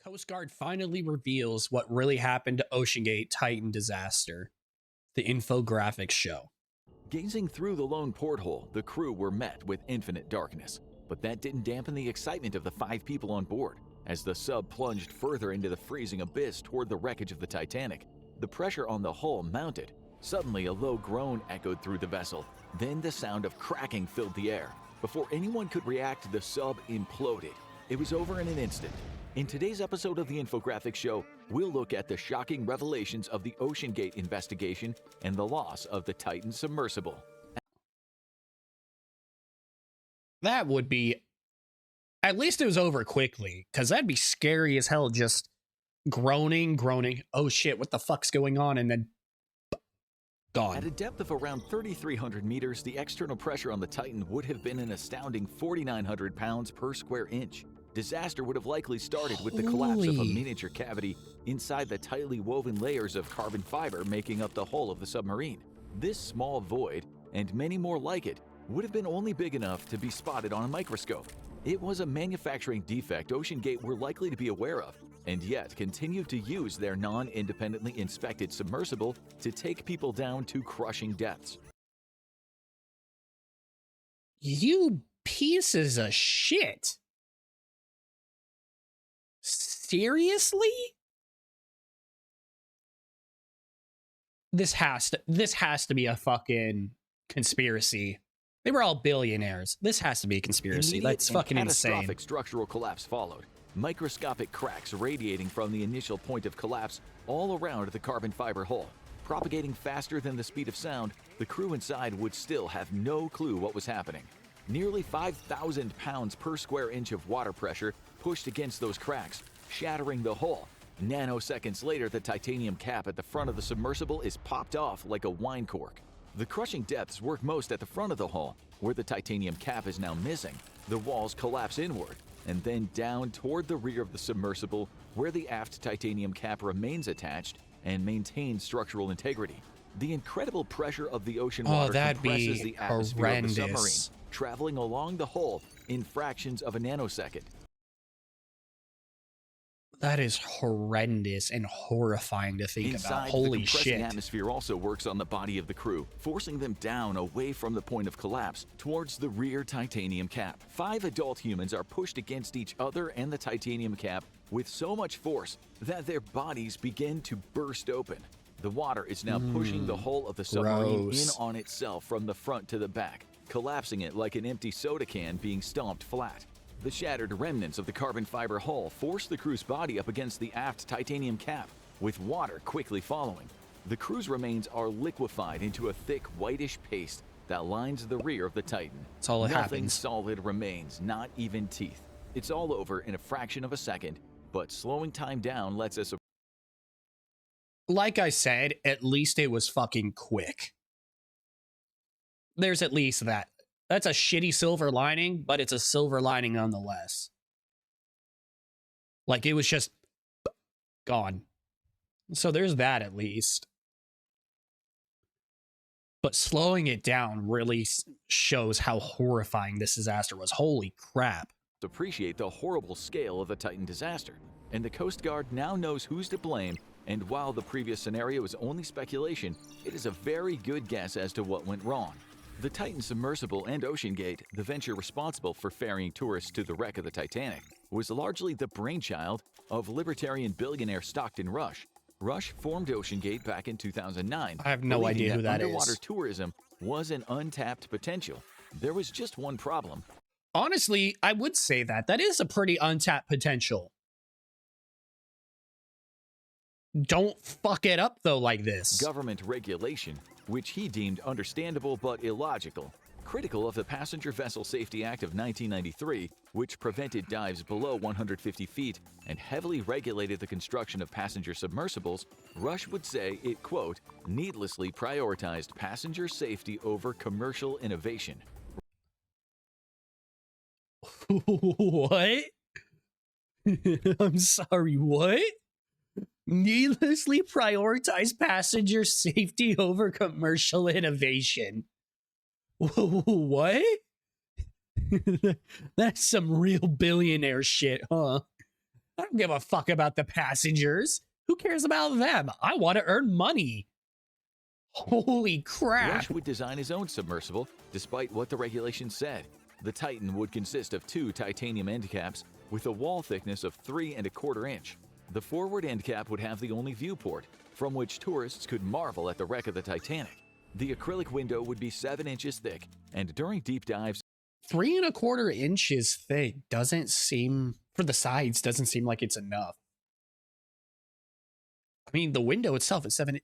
Coast Guard finally reveals what really happened to OceanGate Titan disaster. The infographics show. Gazing through the lone porthole, the crew were met with infinite darkness. But that didn't dampen the excitement of the 5 people on board. As the sub plunged further into the freezing abyss toward the wreckage of the Titanic, the pressure on the hull mounted. Suddenly, a low groan echoed through the vessel. Then the sound of cracking filled the air. Before anyone could react, the sub imploded. It was over in an instant. In today's episode of the Infographics Show, we'll look at the shocking revelations of the OceanGate investigation and the loss of the Titan submersible. That would be... At least it was over quickly, because that'd be scary as hell, just groaning. Oh shit, what the fuck's going on? And then... gone. At a depth of around 3,300 meters, the external pressure on the Titan would have been an astounding 4,900 pounds per square inch. Disaster would have likely started with the collapse of a miniature cavity inside the tightly woven layers of carbon fiber making up the hull of the submarine. This small void, and many more like it, would have been only big enough to be spotted on a microscope. It was a manufacturing defect OceanGate were likely to be aware of, and yet continued to use their non-independently inspected submersible to take people down to crushing depths. You pieces of shit. Seriously? This has to be a fucking conspiracy. They were all billionaires. This has to be a conspiracy. That's fucking insane. Catastrophic structural collapse followed. Microscopic cracks radiating from the initial point of collapse all around the carbon fiber hull. Propagating faster than the speed of sound, the crew inside would still have no clue what was happening. Nearly 5,000 pounds per square inch of water pressure pushed against those cracks, shattering the hull. Nanoseconds later, the titanium cap at the front of the submersible is popped off like a wine cork. The crushing depths work most at the front of the hull, where the titanium cap is now missing. The walls collapse inward, and then down toward the rear of the submersible, where the aft titanium cap remains attached and maintains structural integrity. The incredible pressure of the ocean water compresses the atmosphere of the submarine, traveling along the hull in fractions of a nanosecond. That is horrendous and horrifying to think about. Holy shit. The atmosphere also works on the body of the crew, forcing them down away from the point of collapse towards the rear titanium cap. 5 adult humans are pushed against each other and the titanium cap with so much force that their bodies begin to burst open. The water is now pushing the hull of the submarine in on itself from the front to the back, collapsing it like an empty soda can being stomped flat. The shattered remnants of the carbon fiber hull force the crew's body up against the aft titanium cap, with water quickly following. The crew's remains are liquefied into a thick whitish paste that lines the rear of the Titan. That's all that happens. Nothing solid remains, not even teeth. It's all over in a fraction of a second, but slowing time down lets us... Like I said, at least it was fucking quick. There's at least that. That's a shitty silver lining, but it's a silver lining nonetheless. Like, it was just gone. So there's that at least. But slowing it down really shows how horrifying this disaster was. Holy crap. Appreciate the horrible scale of the Titan disaster. And the Coast Guard now knows who's to blame, and while the previous scenario is only speculation, it is a very good guess as to what went wrong. The Titan submersible and OceanGate, the venture responsible for ferrying tourists to the wreck of the Titanic, was largely the brainchild of libertarian billionaire Stockton Rush. Rush formed OceanGate back in 2009. I have no idea who that is. Underwater tourism was an untapped potential. There was just one problem. Honestly, I would say that. That is a pretty untapped potential. Don't fuck it up, though, like this. Government regulation, which he deemed understandable but illogical. Critical of the Passenger Vessel Safety Act of 1993, which prevented dives below 150 feet and heavily regulated the construction of passenger submersibles, Rush would say it, quote, needlessly prioritized passenger safety over commercial innovation. What? I'm sorry, what? Needlessly prioritize passenger safety over commercial innovation. What? That's some real billionaire shit, huh? I don't give a fuck about the passengers. Who cares about them? I want to earn money. Holy crap. Rush would design his own submersible, despite what the regulations said. The Titan would consist of 2 titanium end caps with a wall thickness of 3¼ inch. The forward end cap would have the only viewport, from which tourists could marvel at the wreck of the Titanic. The acrylic window would be 7 inches thick, and during deep dives, 3¼ inches thick doesn't seem, for the sides, doesn't seem like it's enough. I mean, the window itself is 7.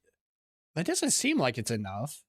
That doesn't seem like it's enough.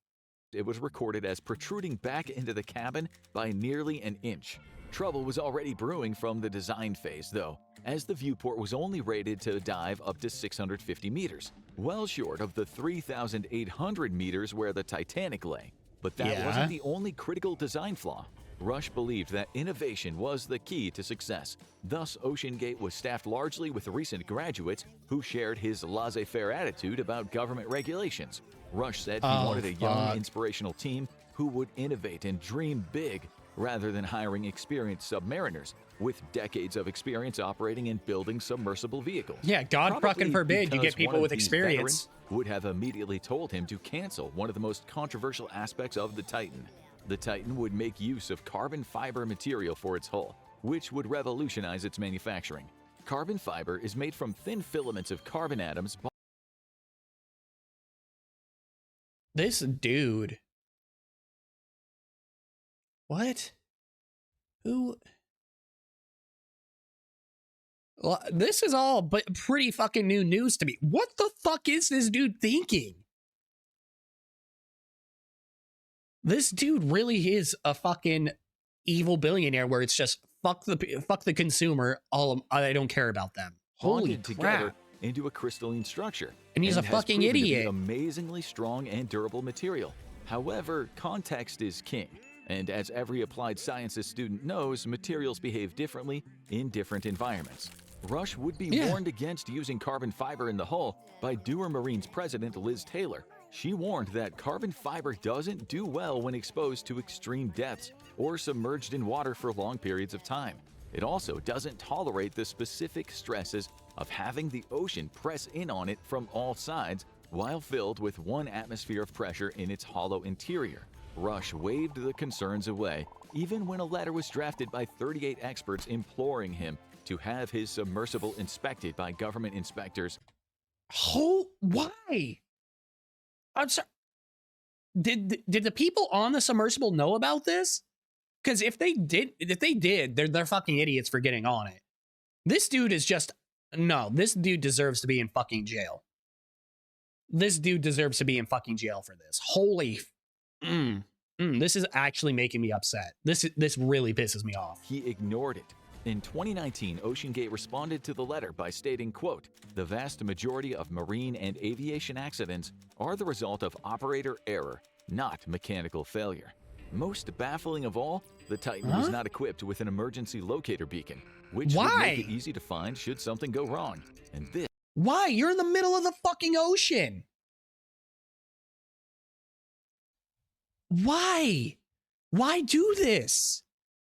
it was recorded as protruding back into the cabin by nearly an inch. Trouble was already brewing from the design phase, though, as the viewport was only rated to dive up to 650 meters, well short of the 3,800 meters where the Titanic lay. But that wasn't the only critical design flaw. Rush believed that innovation was the key to success. Thus, OceanGate was staffed largely with recent graduates who shared his laissez-faire attitude about government regulations. Rush said he wanted a young, inspirational team who would innovate and dream big, rather than hiring experienced submariners with decades of experience operating and building submersible vehicles. Yeah, God fucking forbid you get people with experience. Would have immediately told him to cancel one of the most controversial aspects of the Titan. The Titan would make use of carbon fiber material for its hull, which would revolutionize its manufacturing. Carbon fiber is made from thin filaments of carbon atoms. This dude. What? Who? Well, this is all but pretty fucking new news to me. What the fuck is this dude thinking? This dude really is a fucking evil billionaire where it's just fuck the consumer. I don't care about them. Holy crap. Together into a crystalline structure. And he's a fucking idiot. Amazingly strong and durable material. However, context is king. And as every applied sciences student knows, materials behave differently in different environments. Rush would be warned against using carbon fiber in the hull by Dewar Marine's president, Liz Taylor. She warned that carbon fiber doesn't do well when exposed to extreme depths or submerged in water for long periods of time. It also doesn't tolerate the specific stresses of having the ocean press in on it from all sides while filled with 1 atmosphere of pressure in its hollow interior. Rush waved the concerns away, even when a letter was drafted by 38 experts imploring him to have his submersible inspected by government inspectors. Why? I'm sorry. Did the people on the submersible know about this? Because if they did, they're fucking idiots for getting on it. This dude is just this dude deserves to be in fucking jail. This dude deserves to be in fucking jail for this. Holy. This is actually making me upset. This really pisses me off. He ignored it. In 2019, OceanGate responded to the letter by stating, quote, "The vast majority of marine and aviation accidents are the result of operator error, not mechanical failure." Most baffling of all, the Titan was not equipped with an emergency locator beacon, which would make it easy to find should something go wrong. And this... Why? You're in the middle of the fucking ocean. Why? Why do this?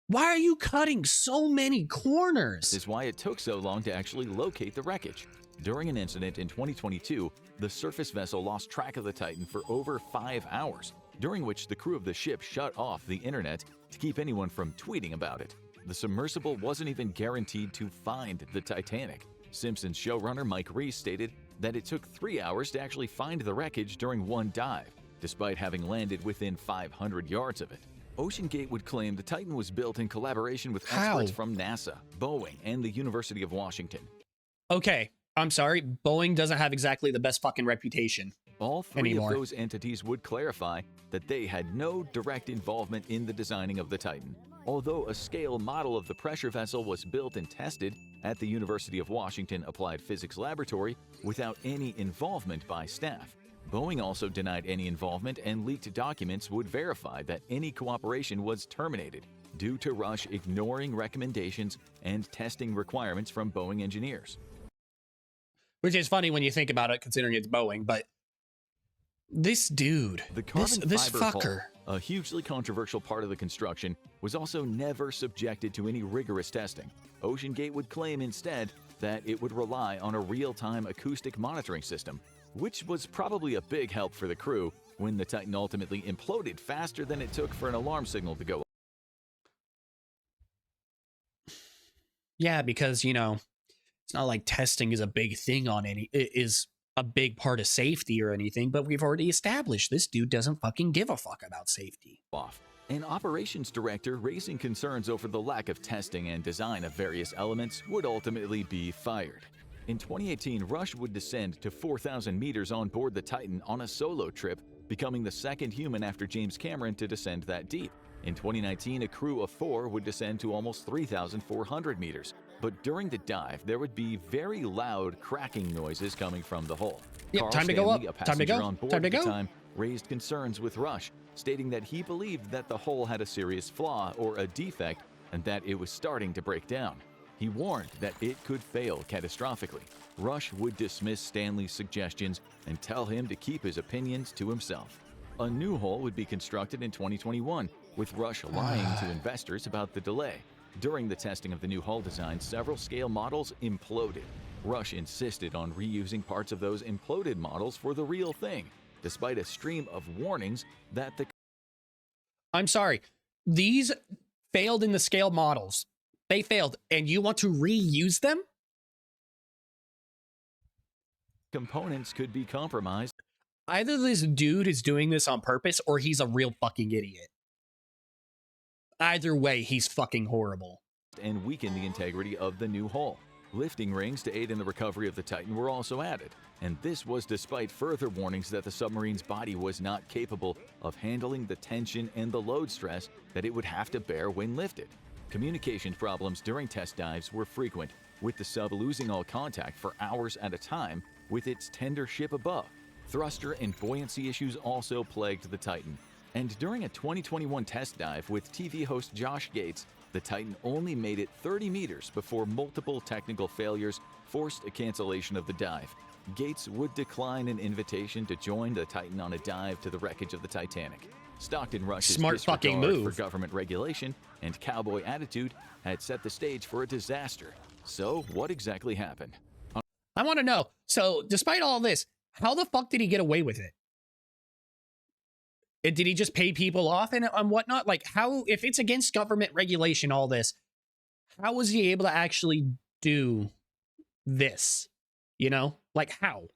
Why are you cutting so many corners? This is why it took so long to actually locate the wreckage. During an incident in 2022, the surface vessel lost track of the Titan for over 5 hours, during which the crew of the ship shut off the internet to keep anyone from tweeting about it. The submersible wasn't even guaranteed to find the Titanic. Simpsons showrunner Mike Reiss stated that it took 3 hours to actually find the wreckage during one dive, despite having landed within 500 yards of it. OceanGate would claim the Titan was built in collaboration with experts from NASA, Boeing, and the University of Washington. Okay, I'm sorry, Boeing doesn't have exactly the best fucking reputation. All three of those entities would clarify that they had no direct involvement in the designing of the Titan, although a scale model of the pressure vessel was built and tested at the University of Washington Applied Physics Laboratory without any involvement by staff. Boeing also denied any involvement, and leaked documents would verify that any cooperation was terminated due to Rush ignoring recommendations and testing requirements from Boeing engineers. Which is funny when you think about it, considering it's Boeing, but this dude, the carbon this fiber fucker, hull, a hugely controversial part of the construction, was also never subjected to any rigorous testing. OceanGate would claim instead that it would rely on a real-time acoustic monitoring system, which was probably a big help for the crew when the Titan ultimately imploded faster than it took for an alarm signal to go. Yeah, because, you know, it's not like testing is a big thing on is a big part of safety or anything, but we've already established this dude doesn't fucking give a fuck about safety. Off. An operations director raising concerns over the lack of testing and design of various elements would ultimately be fired. In 2018, Rush would descend to 4,000 meters on board the Titan on a solo trip, becoming the second human after James Cameron to descend that deep. In 2019, a crew of 4 would descend to almost 3,400 meters. But during the dive, there would be very loud cracking noises coming from the hull. Yep, Carl time to go Stanley, up. a Time to passenger go. on board Time to at the go. time, raised concerns with Rush, stating that he believed that the hull had a serious flaw or a defect and that it was starting to break down. He warned that it could fail catastrophically. Rush would dismiss Stanley's suggestions and tell him to keep his opinions to himself. A new hull would be constructed in 2021, with Rush lying to investors about the delay. During the testing of the new hull design, several scale models imploded. Rush insisted on reusing parts of those imploded models for the real thing, despite a stream of warnings that the I'm sorry. These failed in the scale models. They failed, and you want to reuse them? components could be compromised Either this dude is doing this on purpose or he's a real fucking idiot. Either way, he's fucking horrible. and weaken the integrity of the new hull. Lifting rings to aid in the recovery of the Titan were also added, and this was despite further warnings that the submarine's body was not capable of handling the tension and the load stress that it would have to bear when lifted. Communications problems during test dives were frequent, with the sub losing all contact for hours at a time with its tender ship above. Thruster and buoyancy issues also plagued the Titan, and during a 2021 test dive with TV host Josh Gates, the Titan only made it 30 meters before multiple technical failures forced a cancellation of the dive. Gates would decline an invitation to join the Titan on a dive to the wreckage of the Titanic. Stockton Rush's Smart fucking disregard move for government regulation and cowboy attitude had set the stage for a disaster. So, what exactly happened? I want to know. So, despite all this, how the fuck did he get away with it? Did he just pay people off and whatnot? Like, how, if it's against government regulation, all this, how was he able to actually do this? You know? Like, how?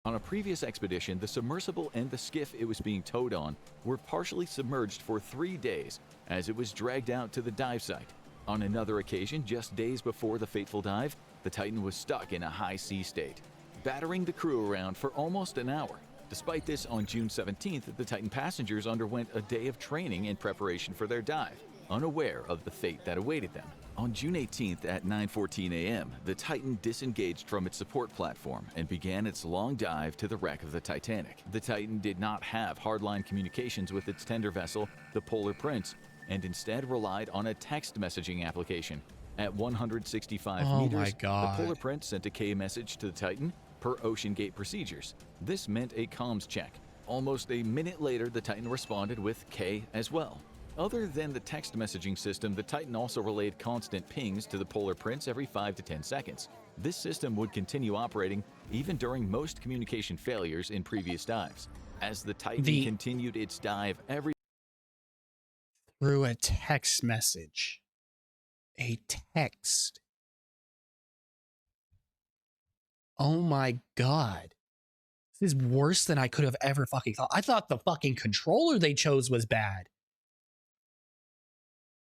On a previous expedition, the submersible and the skiff it was being towed on were partially submerged for 3 days as it was dragged out to the dive site. On another occasion, just days before the fateful dive, the Titan was stuck in a high sea state, battering the crew around for almost an hour. Despite this, on June 17th, the Titan passengers underwent a day of training in preparation for their dive, unaware of the fate that awaited them. On June 18th at 9:14 a.m., the Titan disengaged from its support platform and began its long dive to the wreck of the Titanic. The Titan did not have hardline communications with its tender vessel, the Polar Prince, and instead relied on a text messaging application. At 165 meters, the Polar Prince sent a K message to the Titan per Ocean Gate procedures. This meant a comms check. Almost a minute later, the Titan responded with K as well. Other than the text messaging system, the Titan also relayed constant pings to the Polar Prince every 5 to 10 seconds. This system would continue operating even during most communication failures in previous dives. As the Titan continued its dive through a text message. A text. Oh my god. This is worse than I could have ever fucking thought. I thought the fucking controller they chose was bad.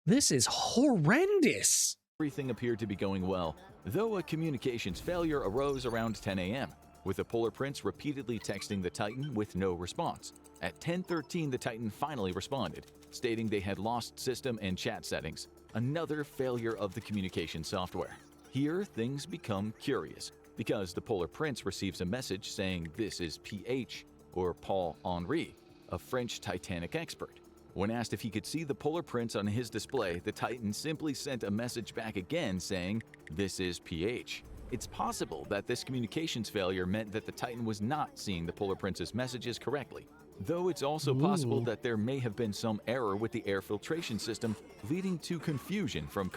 This is horrendous. Everything appeared to be going well, though a communications failure arose around 10 a.m., with the Polar Prince repeatedly texting the Titan with no response. At 10:13, the Titan finally responded, stating they had lost system and chat settings, another failure of the communication software. Here, things become curious, because the Polar Prince receives a message saying this is PH, or Paul Henri, a French Titanic expert. When asked if he could see the Polar Prince on his display, the Titan simply sent a message back again saying, "This is PH." It's possible that this communications failure meant that the Titan was not seeing the Polar Prince's messages correctly, though it's also possible that there may have been some error with the air filtration system, leading to confusion from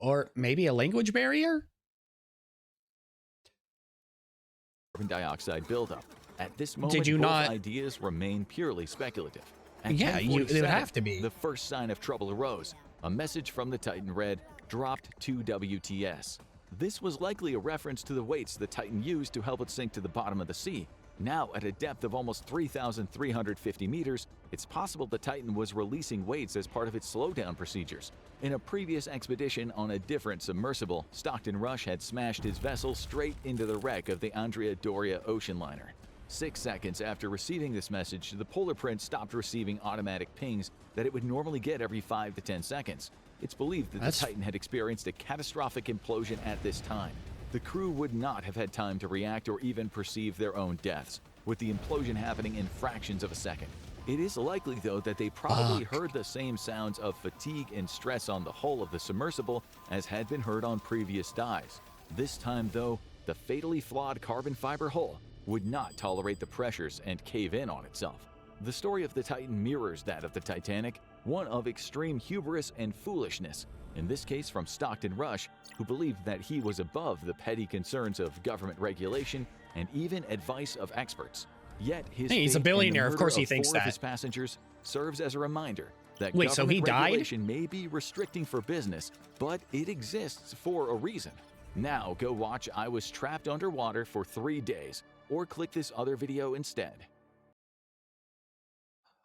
or maybe a language barrier? carbon dioxide buildup. At this moment, Did you both not ideas remain purely speculative. At Yeah, it would 10:47, have to be. The first sign of trouble arose. A message from the Titan read, "Dropped 2 WTS." This was likely a reference to the weights the Titan used to help it sink to the bottom of the sea. Now, at a depth of almost 3,350 meters, it's possible the Titan was releasing weights as part of its slowdown procedures. In a previous expedition on a different submersible, Stockton Rush had smashed his vessel straight into the wreck of the Andrea Doria ocean liner. 6 seconds after receiving this message, the Polar Prince stopped receiving automatic pings that it would normally get every 5 to 10 seconds. It's believed that the Titan had experienced a catastrophic implosion at this time. The crew would not have had time to react or even perceive their own deaths, with the implosion happening in fractions of a second. It is likely, though, that they probably heard the same sounds of fatigue and stress on the hull of the submersible as had been heard on previous dives. This time, though, the fatally flawed carbon fiber hull would not tolerate the pressures and cave in on itself. The story of the Titan mirrors that of the Titanic, one of extreme hubris and foolishness, in this case from Stockton Rush, who believed that he was above the petty concerns of government regulation and even advice of experts. Yet his he's a fate in the billionaire, of murder course he thinks 4 of that. his passengers serves as a reminder that Wait, so he government died? regulation may be restricting for business, but it exists for a reason. Now go watch I Was Trapped Underwater for 3 days, or click this other video instead.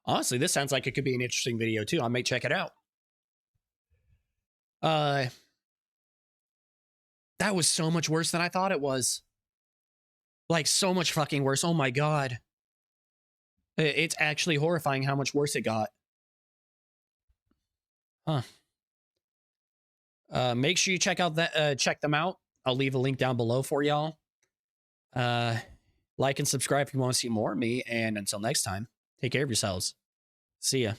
Honestly, this sounds like it could be an interesting video too. I may check it out. That was so much worse than I thought it was. Like, so much fucking worse. Oh my god. It's actually horrifying how much worse it got. Huh. Make sure you check out that check them out. I'll leave a link down below for y'all. Like and subscribe if you want to see more of me, and until next time, take care of yourselves. See ya.